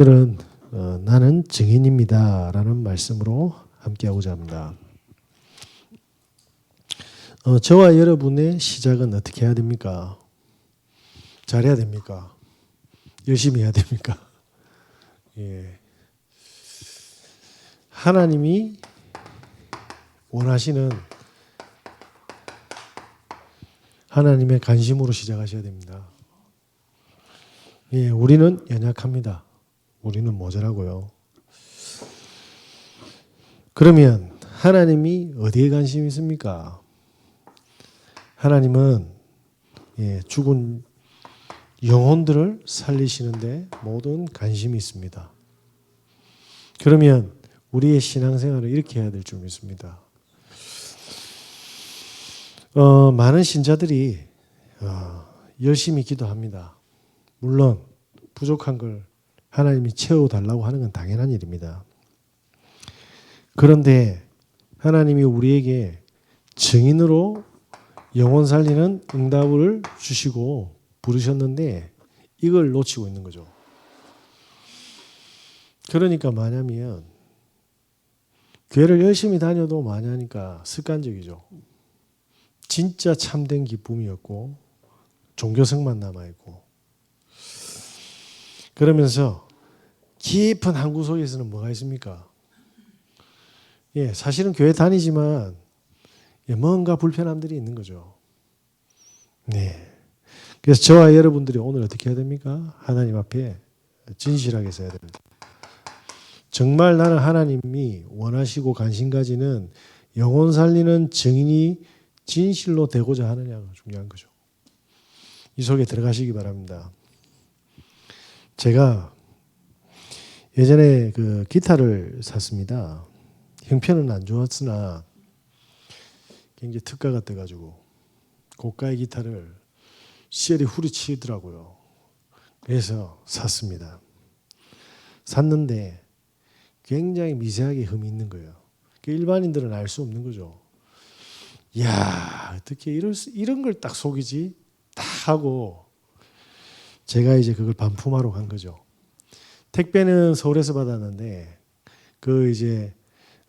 오늘은 나는 증인입니다 라는 말씀으로 함께하고자 합니다. 저와 여러분의 시작은 어떻게 해야 됩니까? 잘해야 됩니까? 열심히 해야 됩니까? 예. 하나님이 원하시는 하나님의 관심으로 시작하셔야 됩니다. 예, 우리는 연약합니다. 우리는 모자라고요. 그러면 하나님이 어디에 관심이 있습니까? 하나님은 죽은 영혼들을 살리시는데 모든 관심이 있습니다. 그러면 우리의 신앙생활을 이렇게 해야 될 줄 믿습니다. 많은 신자들이 열심히 기도합니다. 물론 부족한 걸 하나님이 채워달라고 하는 건 당연한 일입니다. 그런데 하나님이 우리에게 증인으로 영혼 살리는 응답을 주시고 부르셨는데 이걸 놓치고 있는 거죠. 그러니까 뭐냐면 교회를 열심히 다녀도 많이 하니까 습관적이죠. 진짜 참된 기쁨이었고 종교성만 남아있고 그러면서 깊은 한 구석에서는 뭐가 있습니까? 예, 사실은 교회 다니지만 뭔가 불편함들이 있는 거죠. 네. 그래서 저와 여러분들이 오늘 어떻게 해야 됩니까? 하나님 앞에 진실하게 서야 됩니다. 정말 나는 하나님이 원하시고 관심 가지는 영혼 살리는 증인이 진실로 되고자 하느냐가 중요한 거죠. 이 속에 들어가시기 바랍니다. 제가 예전에 그 기타를 샀습니다. 형편은 안 좋았으나 굉장히 특가가 돼가지고 고가의 기타를 CL이 후리치더라고요. 그래서 샀습니다. 샀는데 굉장히 미세하게 흠이 있는 거예요. 일반인들은 알 수 없는 거죠. 이야, 어떻게 이런 걸 딱 속이지? 딱 하고 제가 이제 그걸 반품하러 간 거죠. 택배는 서울에서 받았는데 그 이제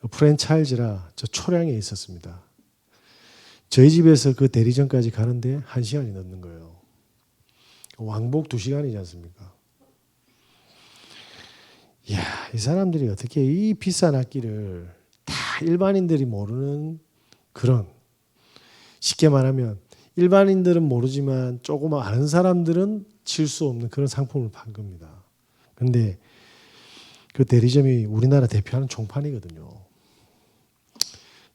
프랜차이즈라 저 초량에 있었습니다. 저희 집에서 그 대리점까지 가는데 1시간이 넘는 거예요. 왕복 2시간이지 않습니까? 이야, 이 사람들이 어떻게 이 비싼 악기를 다 일반인들이 모르는 그런, 쉽게 말하면 일반인들은 모르지만 조금 아는 사람들은 칠 수 없는 그런 상품을 판 겁니다. 그런데 그 대리점이 우리나라 대표하는 총판이거든요.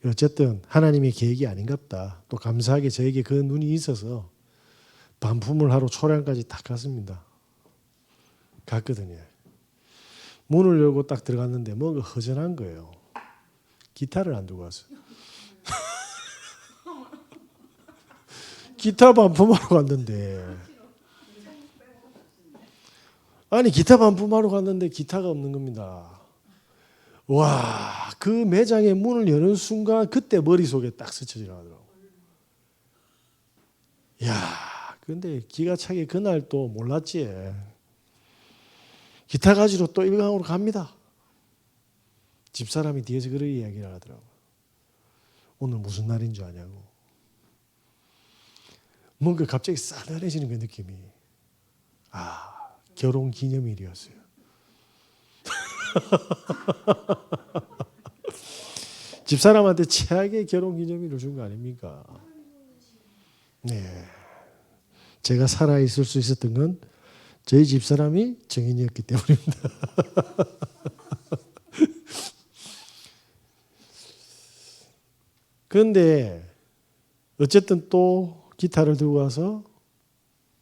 어쨌든 하나님의 계획이 아닌갑다. 또 감사하게 저에게 그 눈이 있어서 반품을 하러 초량까지 딱 갔습니다. 갔거든요. 문을 열고 딱 들어갔는데 뭔가 허전한 거예요. 기타를 안 두고 왔어요. 기타 반품하러 갔는데 아니 기타 반품하러 갔는데 기타가 없는 겁니다. 와, 그 매장의 문을 여는 순간 그때 머릿속에 딱 스쳐 지나가더라고요. 이야, 근데 기가 차게 그날 또 몰랐지. 기타 가지러 또 일강으로 갑니다. 집사람이 뒤에서 그런 이야기를 하더라고요. 오늘 무슨 날인 줄 아냐고. 뭔가 갑자기 싸늘해지는 그 느낌이. 결혼 기념일이었어요. 집사람한테 최악의 결혼 기념일을 준 거 아닙니까? 네. 제가 살아있을 수 있었던 건 저희 집사람이 증인이었기 때문입니다. 그런데 어쨌든 또 기타를 들고 와서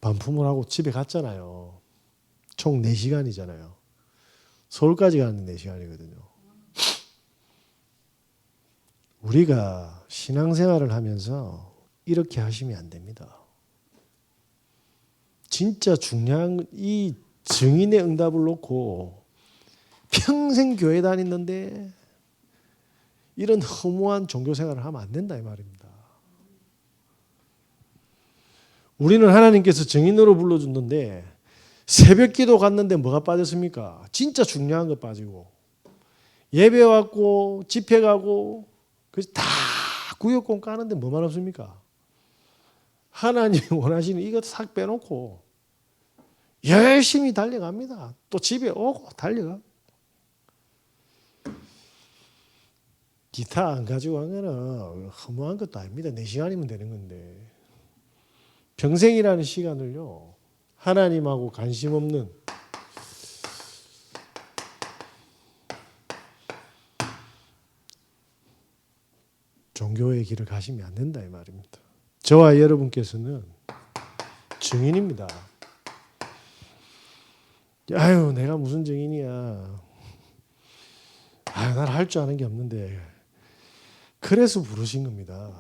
반품을 하고 집에 갔잖아요. 총 4시간이잖아요. 서울까지 가는 4시간이거든요. 우리가 신앙생활을 하면서 이렇게 하시면 안 됩니다. 진짜 중요한 이 증인의 응답을 놓고 평생 교회 다니는데 이런 허무한 종교생활을 하면 안 된다 이 말입니다. 우리는 하나님께서 증인으로 불러줬는데 새벽 기도 갔는데 뭐가 빠졌습니까? 진짜 중요한 거 빠지고 예배 왔고 집회 가고 다 구역공 까는데 뭐만 없습니까? 하나님이 원하시는 이것 싹 빼놓고 열심히 달려갑니다. 또 집에 오고 달려가. 기타 안 가지고 간 거는 허무한 것도 아닙니다. 4시간이면 되는 건데. 평생이라는 시간을요. 하나님하고 관심 없는 종교의 길을 가시면 안 된다 이 말입니다. 저와 여러분께서는 증인입니다. 아유 내가 무슨 증인이야. 아유 난 할 줄 아는 게 없는데. 그래서 부르신 겁니다.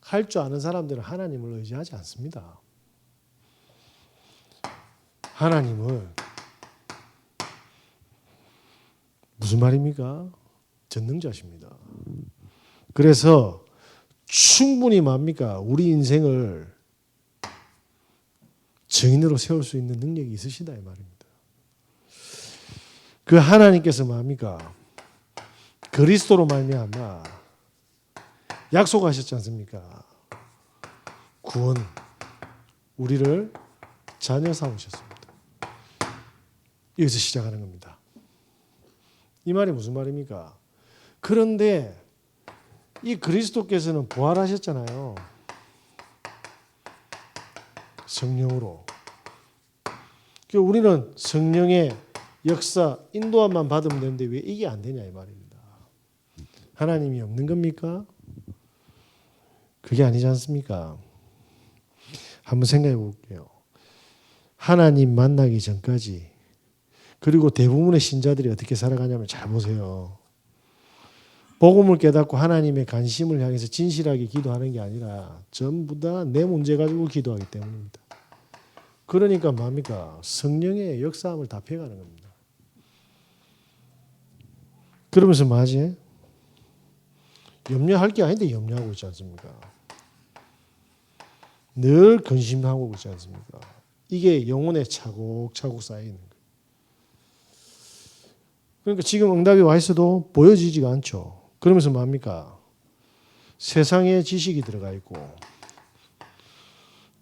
할 줄 아는 사람들은 하나님을 의지하지 않습니다. 하나님은 무슨 말입니까? 전능자십니다. 그래서 충분히 뭡니까? 우리 인생을 증인으로 세울 수 있는 능력이 있으시다 이 말입니다. 그 하나님께서 뭡니까? 그리스도로 말미암아 약속하셨지 않습니까? 구원, 우리를 자녀 삼으셨습니다. 여기서 시작하는 겁니다. 이 말이 무슨 말입니까? 그런데 이 그리스도께서는 부활하셨잖아요. 성령으로. 우리는 성령의 역사, 인도함만 받으면 되는데 왜 이게 안 되냐 이 말입니다. 하나님이 없는 겁니까? 그게 아니지 않습니까? 한번 생각해 볼게요. 하나님 만나기 전까지 그리고 대부분의 신자들이 어떻게 살아가냐면 잘 보세요. 복음을 깨닫고 하나님의 관심을 향해서 진실하게 기도하는 게 아니라 전부 다 내 문제 가지고 기도하기 때문입니다. 그러니까 뭡니까? 성령의 역사함을 다 폐가는 겁니다. 그러면서 뭐지? 염려할 게 아닌데 염려하고 있지 않습니까? 늘 근심하고 있지 않습니까? 이게 영혼에 차곡차곡 쌓이는 거예요. 그러니까 지금 응답이 와 있어도 보여지지가 않죠. 그러면서 뭡니까? 세상의 지식이 들어가 있고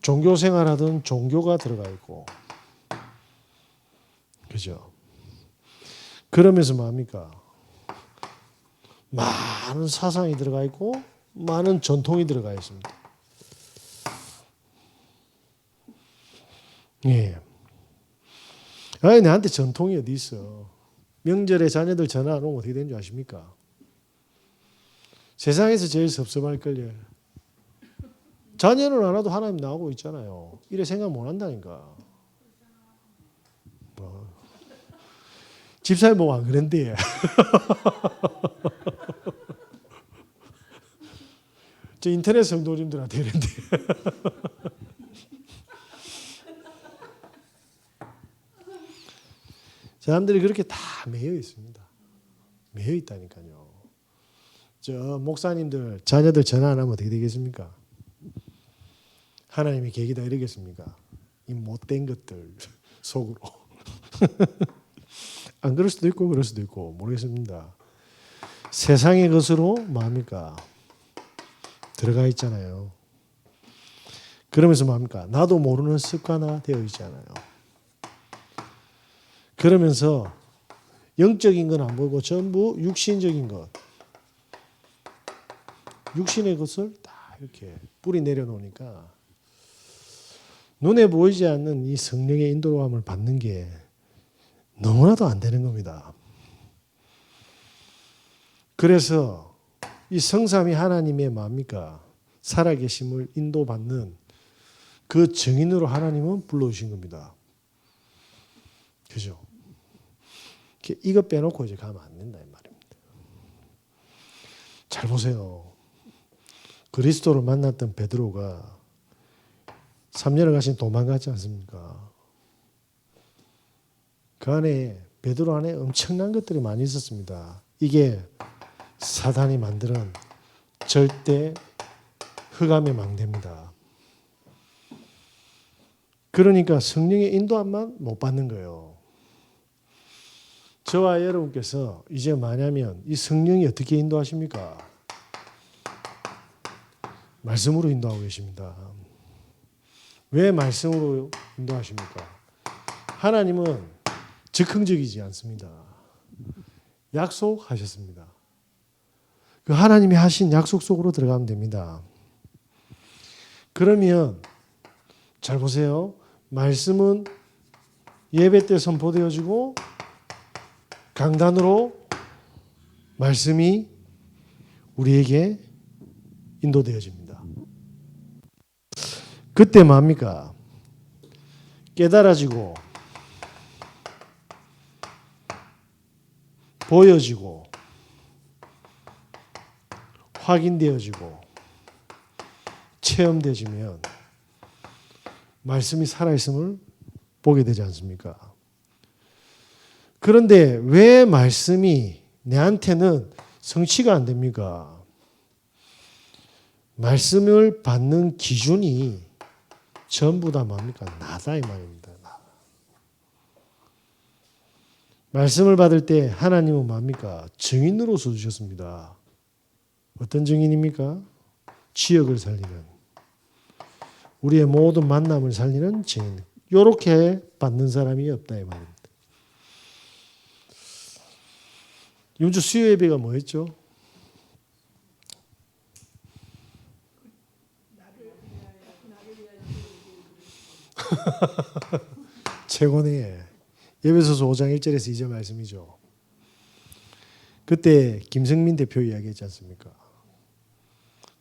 종교 생활하던 종교가 들어가 있고 그죠? 그러면서 뭡니까? 많은 사상이 들어가 있고 많은 전통이 들어가 있습니다. 예. 아니 내한테 전통이 어디 있어? 명절에 자녀들 전화 안 오면 어떻게 되는 줄 아십니까? 세상에서 제일 섭섭할걸요. 자녀는 안 와도 하나님 나오고 있잖아요. 이래 생각 못 한다니까. 집사님 보고 안 그랬는데. 저 인터넷 성도님들한테 그랬는데. 사람들이 그렇게 다 매여 있습니다. 매여 있다니까요. 저 목사님들 자녀들 전화 안 하면 어떻게 되겠습니까? 하나님이 계기다 이러겠습니까? 이 못된 것들 속으로. 안 그럴 수도 있고 그럴 수도 있고 모르겠습니다. 세상의 것으로 뭡니까? 들어가 있잖아요. 그러면서 뭡니까? 나도 모르는 습관화 되어 있잖아요. 그러면서 영적인 건 안 보고 전부 육신적인 것. 육신의 것을 다 이렇게 뿌리 내려놓으니까 눈에 보이지 않는 이 성령의 인도함을 받는 게 너무나도 안 되는 겁니다. 그래서 이 성삼위 하나님의 뭡니까? 살아계심을 인도받는 그 증인으로 하나님은 불러주신 겁니다. 그죠? 이거 빼놓고 이제 가면 안 된다 이 말입니다. 잘 보세요. 그리스도를 만났던 베드로가 3년을 가신 도망갔지 않습니까? 그 안에 베드로 안에 엄청난 것들이 많이 있었습니다. 이게 사단이 만드는 절대 흑암의 망대입니다. 그러니까 성령의 인도함만 못 받는 거예요. 저와 여러분께서 이제 뭐냐면 이 성령이 어떻게 인도하십니까? 말씀으로 인도하고 계십니다. 왜 말씀으로 인도하십니까? 하나님은 즉흥적이지 않습니다. 약속하셨습니다. 그 하나님이 하신 약속 속으로 들어가면 됩니다. 그러면 잘 보세요. 말씀은 예배 때 선포되어지고 강단으로 말씀이 우리에게 인도되어집니다. 그때 뭡니까? 깨달아지고 보여지고 확인되어지고 체험되어지면 말씀이 살아있음을 보게 되지 않습니까? 그런데 왜 말씀이 내한테는 성취가 안 됩니까? 말씀을 받는 기준이 전부 다 뭡니까? 나다 이 말입니다. 말씀을 받을 때 하나님은 뭡니까? 증인으로서 주셨습니다. 어떤 증인입니까? 지역을 살리는, 우리의 모든 만남을 살리는 증인. 이렇게 받는 사람이 없다 이 말입니다. 이번 주 수요 예배가 뭐였죠? 최고네. 예배소서 5장 1절에서 2절 말씀이죠. 그때 김성민 대표 이야기했지 않습니까?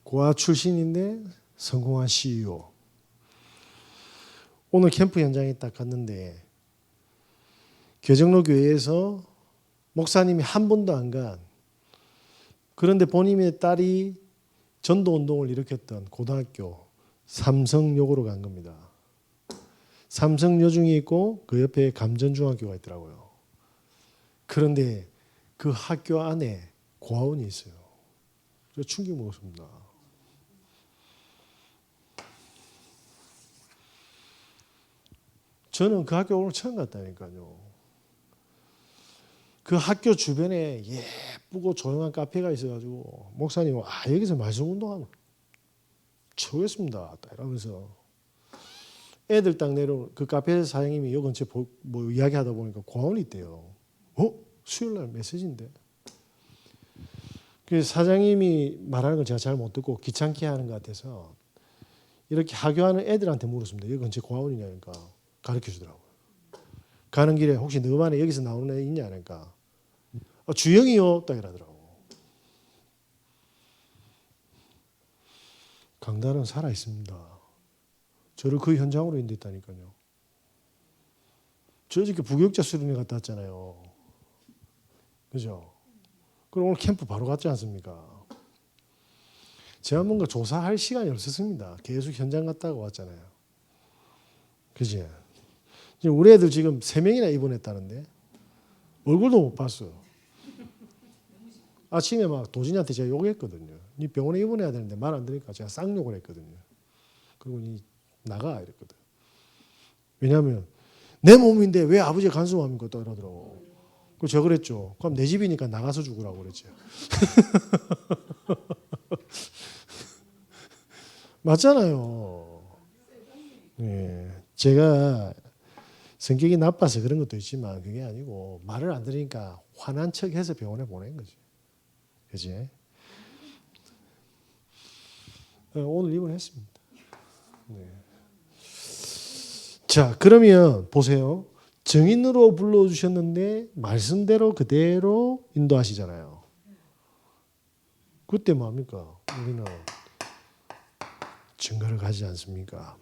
고아 출신인데 성공한 CEO. 오늘 캠프 현장에 딱 갔는데 교정로 교회에서 목사님이 한 번도 안 간, 그런데 본인의 딸이 전도운동을 일으켰던 고등학교 삼성여고로 간 겁니다. 삼성여중이 있고 그 옆에 감전중학교가 있더라고요. 그런데 그 학교 안에 고아원이 있어요. 저 충격 먹었습니다. 저는 그 학교 오늘 처음 갔다니까요. 그 학교 주변에 예쁘고 조용한 카페가 있어가지고 목사님 여기서 말씀 운동하면 최고였습니다. 이러면서 애들 딱 내려 그 카페 사장님이 요 근처에 뭐 이야기하다 보니까 고아원이 있대요. 수요일 날 메시지인데. 그 사장님이 말하는 걸 제가 잘 못 듣고 귀찮게 하는 것 같아서 이렇게 하교하는 애들한테 물었습니다. 여기 근처에 고아원이냐니까 가르쳐 주더라고요. 가는 길에 혹시 너 반에 여기서 나오는 애 있냐 하니까 주영이요 딱 이러더라고. 강단은 살아 있습니다. 저를 그 현장으로 인도했다니까요. 저 어저께 부교육자 수련회 갔다 왔잖아요. 그죠? 그럼 오늘 캠프 바로 갔지 않습니까? 제가 뭔가 조사할 시간이 없었습니다. 계속 현장 갔다가 왔잖아요. 그지? 우리 애들 지금 3명이나 입원했다는데 얼굴도 못 봤어. 아침에 막 도진이한테 제가 욕했거든요. 니 병원에 입원해야 되는데 말 안 들으니까 제가 쌍욕을 했거든요. 그리고 니 나가 이랬거든. 왜냐하면 내 몸인데 왜 아버지가 간섭합니까? 또 이러더라고. 그래서 제가 그랬죠. 그럼 내 집이니까 나가서 죽으라고 그랬죠. 맞잖아요. 예. 제가 성격이 나빠서 그런 것도 있지만 그게 아니고 말을 안 들으니까 화난 척해서 병원에 보낸 거지. 그지? 오늘 입원했습니다. 네. 자, 그러면 보세요. 증인으로 불러주셨는데 말씀대로 그대로 인도하시잖아요. 그때 뭡니까? 우리는 증거를 가지지 않습니까?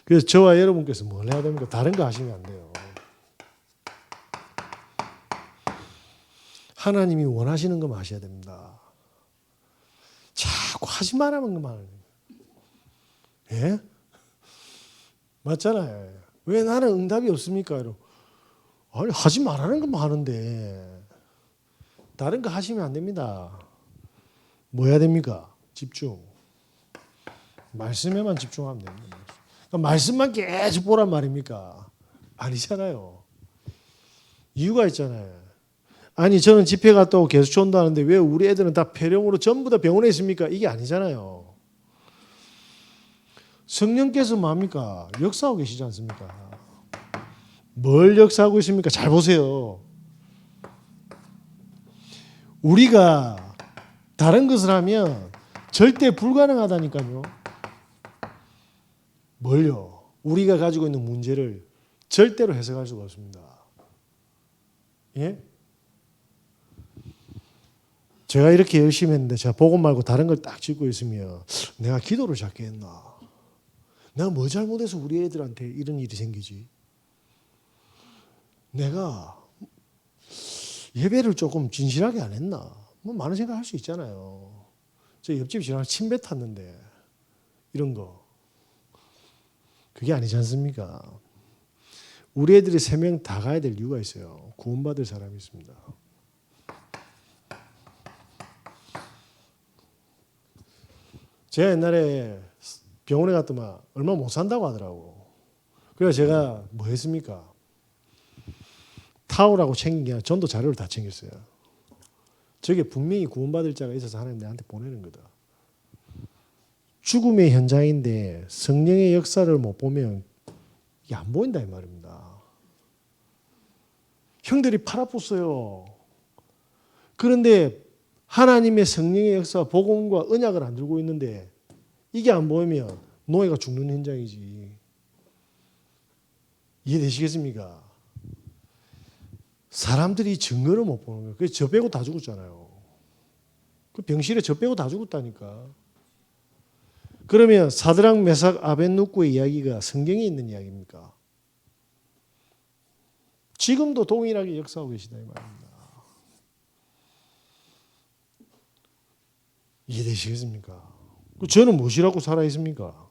그래서 저와 여러분께서 뭘 해야 됩니까? 다른 거 하시면 안 돼요. 하나님이 원하시는 것만 하셔야 됩니다. 자꾸 하지 말라는 것만 하는 거예요. 예? 맞잖아요. 왜 나는 응답이 없습니까? 아니, 하지 말라는 것만 하는데 다른 거 하시면 안 됩니다. 뭐 해야 됩니까? 집중. 말씀에만 집중하면 됩니다. 말씀만 계속 보란 말입니까? 아니잖아요. 이유가 있잖아요. 아니 저는 집회 갔다 오고 계속 전도하는데 왜 우리 애들은 다 폐렴으로 전부 다 병원에 있습니까? 이게 아니잖아요. 성령께서 뭡니까? 역사하고 계시지 않습니까? 뭘 역사하고 있습니까? 잘 보세요. 우리가 다른 것을 하면 절대 불가능하다니까요. 뭘요? 우리가 가지고 있는 문제를 절대로 해석할 수가 없습니다. 예? 제가 이렇게 열심히 했는데 제가 복음 말고 다른 걸 딱 짓고 있으면 내가 기도를 작게 했나? 내가 뭐 잘못해서 우리 애들한테 이런 일이 생기지? 내가 예배를 조금 진실하게 안 했나? 뭐 많은 생각할 수 있잖아요. 저 옆집 지나가 침 뱉었는데 이런 거. 그게 아니지 않습니까? 우리 애들이 3명 다 가야 될 이유가 있어요. 구원받을 사람이 있습니다. 제가 옛날에 병원에 갔더만 얼마 못 산다고 하더라고. 그래서 제가 뭐 했습니까? 타오라고 챙긴 게 아니라 전도 자료를 다 챙겼어요. 저게 분명히 구원받을 자가 있어서 하나님 내한테 보내는 거다. 죽음의 현장인데 성령의 역사를 못 보면 이게 안 보인다 이 말입니다. 형들이 팔아pos어요. 그런데 하나님의 성령의 역사, 복음과 언약을 안 들고 있는데 이게 안 보이면 노예가 죽는 현장이지. 이해되시겠습니까? 사람들이 증거를 못 보는 거예요. 그래서 저 빼고 다 죽었잖아요. 그 병실에 저 빼고 다 죽었다니까. 그러면 사드락, 메삭, 아벳누고의 이야기가 성경에 있는 이야기입니까? 지금도 동일하게 역사하고 계시다 이 말입니다. 이해되시겠습니까? 저는 무엇이라고 살아 있습니까?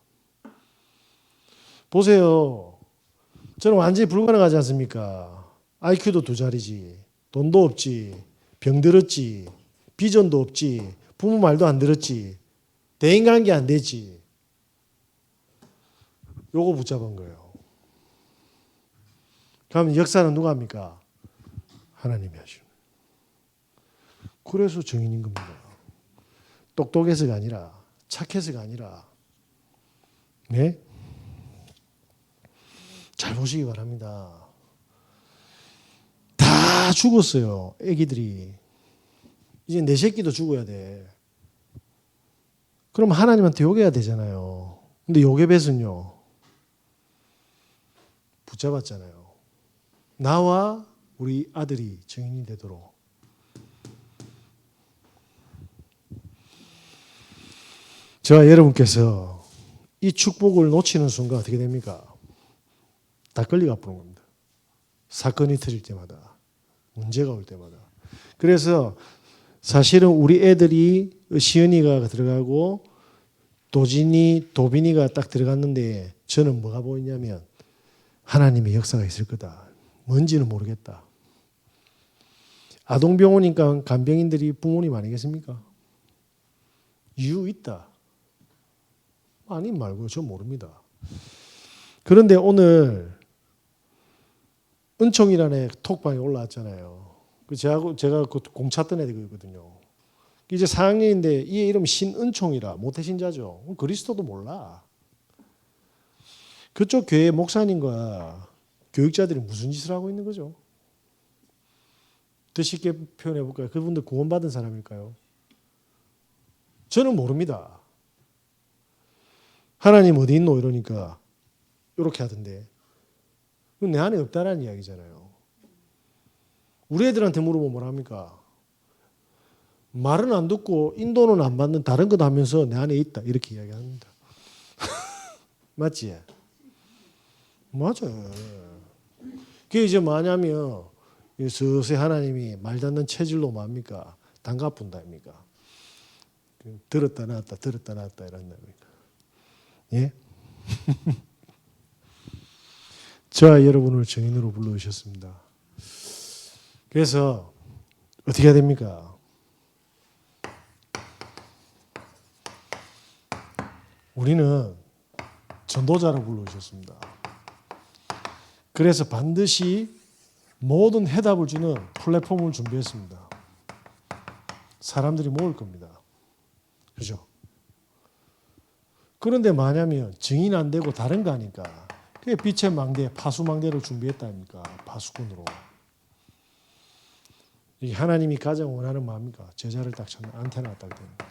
보세요. 저는 완전히 불가능하지 않습니까? IQ도 2자리지, 돈도 없지, 병들었지, 비전도 없지, 부모 말도 안 들었지, 대인관계 안 되지. 요거 붙잡은 거예요. 그러면 역사는 누가 합니까? 하나님이 하시는. 그래서 증인인 겁니다. 똑똑해서가 아니라 착해서가 아니라 네? 잘 보시기 바랍니다. 다 죽었어요. 애기들이. 이제 내 새끼도 죽어야 돼. 그럼 하나님한테 욕해야 되잖아요. 근데 요게벳은요. 붙잡았잖아요. 나와 우리 아들이 증인이 되도록. 저와 여러분께서 이 축복을 놓치는 순간 어떻게 됩니까? 다 끌려가 보는 겁니다. 사건이 터질 때마다, 문제가 올 때마다. 그래서 사실은 우리 애들이 시은이가 들어가고 도빈이가 딱 들어갔는데 저는 뭐가 보이냐면 하나님의 역사가 있을 거다. 뭔지는 모르겠다. 아동병원이니까 간병인들이 부모님 아니겠습니까? 이유 있다. 아니 말고 저 모릅니다. 그런데 오늘 은총이라는 톡방에 올라왔잖아요. 제가 그 공찼던 애들이거든요. 이제 4학년인데 이 이름 신은총이라 모태신자죠. 그리스도도 몰라. 그쪽 교회 목사님과 교육자들이 무슨 짓을 하고 있는 거죠? 더 쉽게 표현해 볼까요? 그분들 구원받은 사람일까요? 저는 모릅니다. 하나님 어디 있노? 이러니까 이렇게 하던데. 그건 내 안에 없다라는 이야기잖아요. 우리 애들한테 물어보면 뭐랍니까? 말은 안 듣고 인도는 안 받는 다른 것 하면서 내 안에 있다. 이렇게 이야기합니다. 맞지? 맞아요. 그게 이제 뭐냐면 서서히 하나님이 말 닿는 체질로 뭡니까? 담가푼다입니까? 들었다 놨다 들었다 놨다 이런답니까? 예? 저와 여러분을 증인으로 불러주셨습니다. 그래서 어떻게 해야 됩니까? 우리는 전도자로 불러주셨습니다. 그래서 반드시 모든 해답을 주는 플랫폼을 준비했습니다. 사람들이 모을 겁니다. 그죠? 그런데 만약에 증인 안 되고 다른 거 하니까 그게 빛의 망대, 파수망대를 준비했다 아닙니까? 파수꾼으로. 이게 하나님이 가장 원하는 마음입니까? 제자를 딱 쳤나? 안테나가 딱 되는 거예요.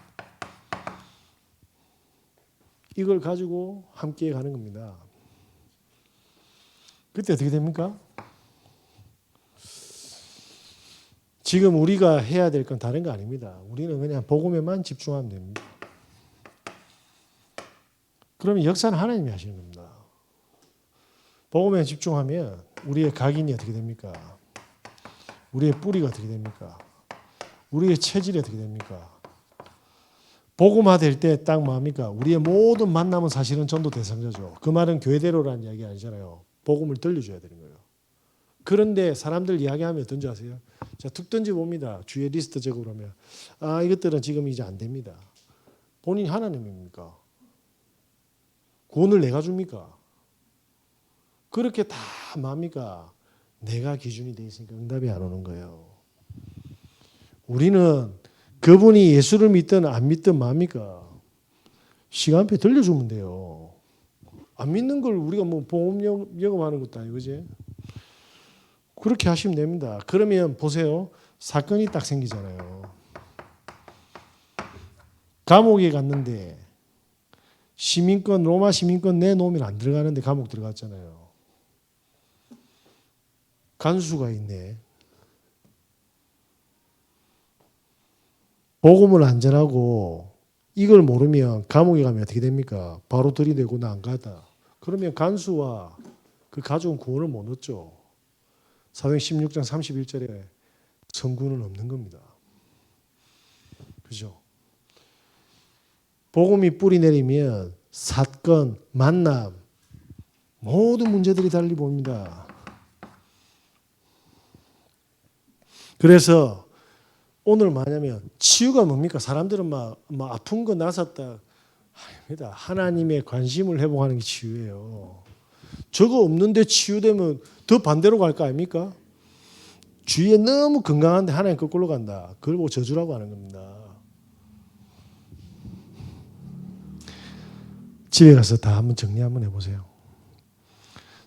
이걸 가지고 함께 가는 겁니다. 그때 어떻게 됩니까? 지금 우리가 해야 될 건 다른 거 아닙니다. 우리는 그냥 복음에만 집중하면 됩니다. 그러면 역사는 하나님이 하시는 겁니다. 복음에 집중하면 우리의 각인이 어떻게 됩니까? 우리의 뿌리가 어떻게 됩니까? 우리의 체질이 어떻게 됩니까? 복음화될 때 딱 뭡니까? 우리의 모든 만남은 사실은 전도 대상자죠. 그 말은 교회대로라는 이야기 아니잖아요. 복음을 들려줘야 되는 거예요. 그런데 사람들 이야기하면 어떤지 아세요? 자, 툭 던져봅니다. 주의 리스트 적으면 이것들은 지금 이제 안 됩니다. 본인이 하나님입니까? 구원을 내가 줍니까? 그렇게 다 뭡니까? 내가 기준이 돼 있으니까 응답이 안 오는 거예요. 우리는 그분이 예수를 믿든 안 믿든 뭡니까? 시간표 들려주면 돼요. 안 믿는 걸 우리가 뭐 보험 영업하는 것도 아니고, 그지? 그렇게 하시면 됩니다. 그러면 보세요. 사건이 딱 생기잖아요. 감옥에 갔는데 시민권, 로마 시민권 내놓으면 안 들어가는데 감옥 들어갔잖아요. 간수가 있네. 복음을 안 전하고 이걸 모르면 감옥에 가면 어떻게 됩니까? 바로 들이대고 나 안 가다. 그러면 간수와 그 가족은 구원을 못 얻죠. 사도행 16장 31절에 성구는 없는 겁니다. 그죠? 복음이 뿌리 내리면 사건, 만남, 모든 문제들이 달리 봅니다. 그래서 오늘 뭐냐면 치유가 뭡니까? 사람들은 막 아픈 거 나섰다. 아닙니다. 하나님의 관심을 회복하는 게 치유예요. 저거 없는데 치유되면 더 반대로 갈 거 아닙니까? 주위에 너무 건강한데 하나님 거꾸로 간다. 그걸 보고 저주라고 하는 겁니다. 집에 가서 다 한번 정리 한번 해보세요.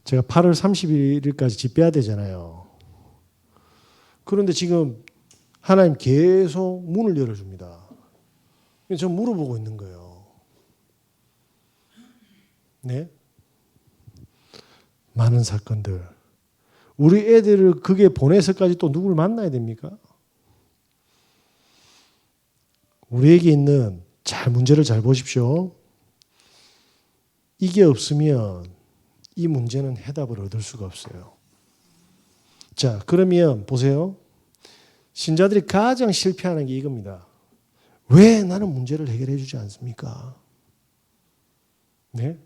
제가 8월 31일까지 집 빼야 되잖아요. 그런데 지금 하나님 계속 문을 열어줍니다. 저 물어보고 있는 거예요. 네? 많은 사건들. 우리 애들을 그게 보내서까지 또 누굴 만나야 됩니까? 우리에게 있는 문제를 잘 보십시오. 이게 없으면 이 문제는 해답을 얻을 수가 없어요. 자, 그러면 보세요. 신자들이 가장 실패하는 게 이겁니다. 왜 나는 문제를 해결해 주지 않습니까? 네?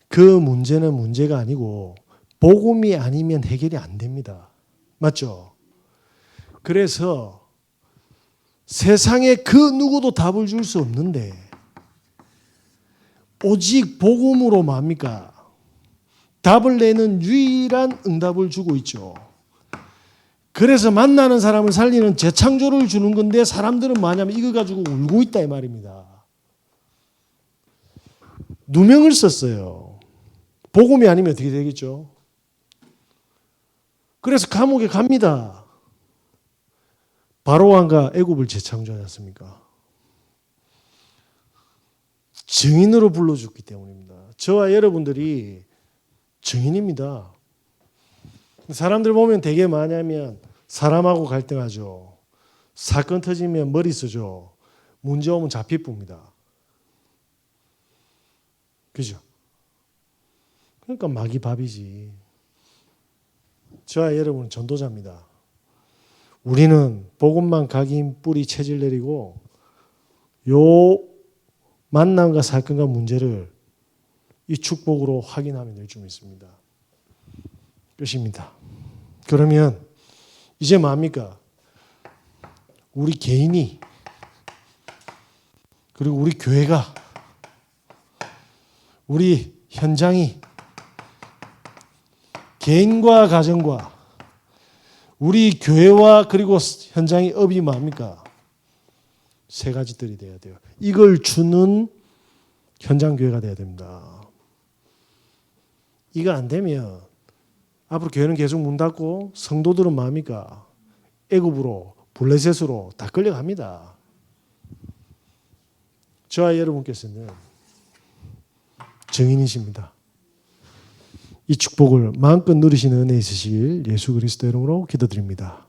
그 문제는 문제가 아니고 복음이 아니면 해결이 안 됩니다. 맞죠? 그래서 세상에 그 누구도 답을 줄 수 없는데 오직 복음으로 뭡니까? 답을 내는 유일한 응답을 주고 있죠. 그래서 만나는 사람을 살리는 재창조를 주는 건데 사람들은 뭐냐면 이거 가지고 울고 있다 이 말입니다. 누명을 썼어요. 복음이 아니면 어떻게 되겠죠? 그래서 감옥에 갑니다. 바로왕과 애굽을 재창조하지 않습니까? 증인으로 불러줬기 때문입니다. 저와 여러분들이 증인입니다. 사람들 보면 되게 뭐냐면 사람하고 갈등하죠. 사건 터지면 머리 쓰죠. 문제 오면 잡히쁩니다. 그죠? 그러니까 마귀밥이지. 저와 여러분은 전도자입니다. 우리는 복음만 각인 뿌리 체질 내리고 요 만남과 사건과 문제를 이 축복으로 확인하면 될 줄 믿습니다. 끝입니다. 그러면 이제 뭡니까? 우리 개인이 그리고 우리 교회가 우리 현장이 개인과 가정과 우리 교회와 그리고 현장의 업이 뭡니까? 세 가지들이 돼야 돼요. 이걸 주는 현장 교회가 돼야 됩니다. 이거 안 되면 앞으로 교회는 계속 문 닫고 성도들은 뭡니까? 애굽으로 블레셋으로 다 끌려갑니다. 저와 여러분께서는 증인이십니다. 이 축복을 마음껏 누리시는 은혜 있으시길 예수 그리스도 이름으로 기도드립니다.